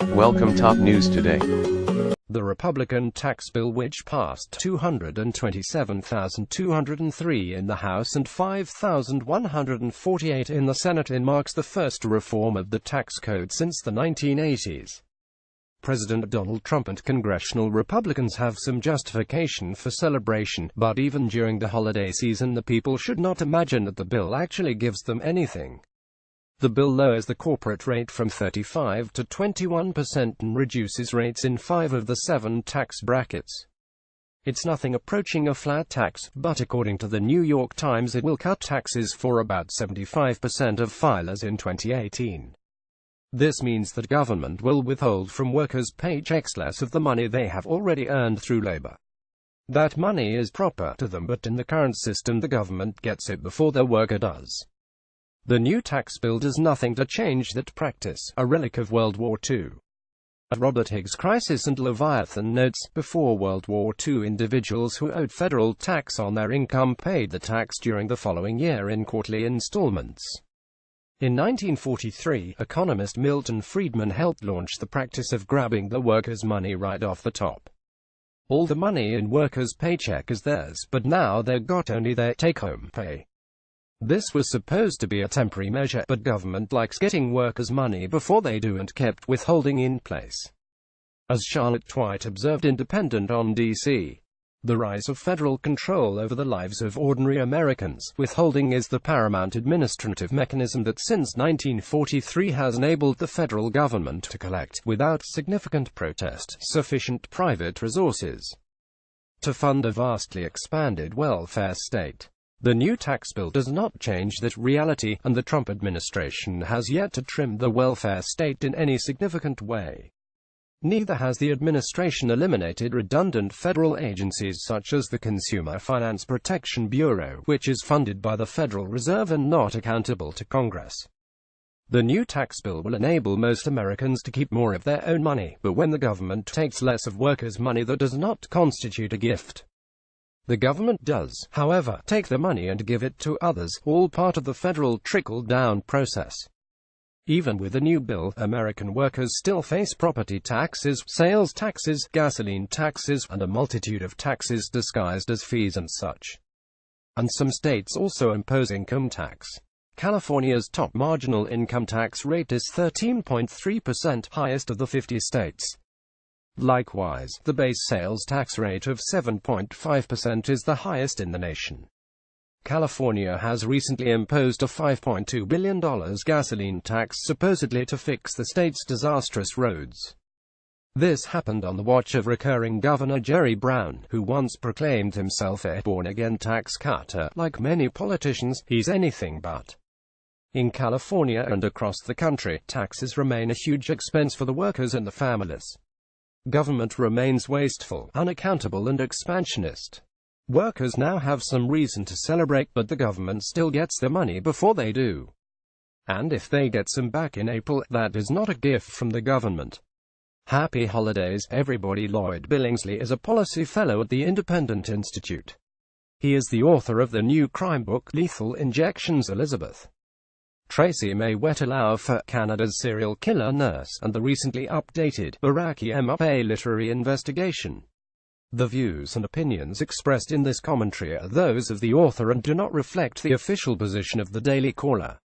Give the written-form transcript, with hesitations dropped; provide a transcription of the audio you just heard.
Welcome top news today. The Republican tax bill, which passed 227,203 in the House and 5,148 in the Senate, marks the first reform of the tax code since the 1980s. President Donald Trump and congressional Republicans have some justification for celebration, but even during the holiday season, the people should not imagine that the bill actually gives them anything. The bill lowers the corporate rate from 35% to 21% and reduces rates in 5 of the 7 tax brackets. It's nothing approaching a flat tax, but according to the New York Times, it will cut taxes for about 75% of filers in 2018. This means that government will withhold from workers' paychecks less of the money they have already earned through labor. That money is proper to them, but in the current system the government gets it before the worker does. The new tax bill does nothing to change that practice, a relic of World War II. As Robert Higgs' Crisis and Leviathan notes, before World War II, individuals who owed federal tax on their income paid the tax during the following year in quarterly installments. In 1943, economist Milton Friedman helped launch the practice of grabbing the workers' money right off the top. All the money in workers' paycheck is theirs, but now they've got only their take-home pay. This was supposed to be a temporary measure, but government likes getting workers' money before they do and kept withholding in place. As Charlotte Twite observed Independent on D.C., the rise of federal control over the lives of ordinary Americans, withholding is the paramount administrative mechanism that since 1943 has enabled the federal government to collect, without significant protest, sufficient private resources to fund a vastly expanded welfare state. The new tax bill does not change that reality, and the Trump administration has yet to trim the welfare state in any significant way. Neither has the administration eliminated redundant federal agencies such as the Consumer Finance Protection Bureau, which is funded by the Federal Reserve and not accountable to Congress. The new tax bill will enable most Americans to keep more of their own money, but when the government takes less of workers' money, that does not constitute a gift. The government does, however, take the money and give it to others, all part of the federal trickle-down process. Even with the new bill, American workers still face property taxes, sales taxes, gasoline taxes, and a multitude of taxes disguised as fees and such. And some states also impose income tax. California's top marginal income tax rate is 13.3%, highest of the 50 states. Likewise, the base sales tax rate of 7.5% is the highest in the nation. California has recently imposed a $5.2 billion gasoline tax, supposedly to fix the state's disastrous roads. This happened on the watch of recurring Governor Jerry Brown, who once proclaimed himself a born-again tax cutter. Like many politicians, he's anything but. In California and across the country, taxes remain a huge expense for the workers and the families. Government remains wasteful, unaccountable, and expansionist. Workers now have some reason to celebrate, but the government still gets their money before they do. And if they get some back in April, that is not a gift from the government. Happy holidays, everybody. Lloyd Billingsley is a policy fellow at the Independent Institute. He is the author of the new crime book, Lethal Injections: Elizabeth Tracy May Wetelau for Canada's Serial Killer Nurse, and the recently updated Iraqi MFA literary investigation. The views and opinions expressed in this commentary are those of the author and do not reflect the official position of the Daily Caller.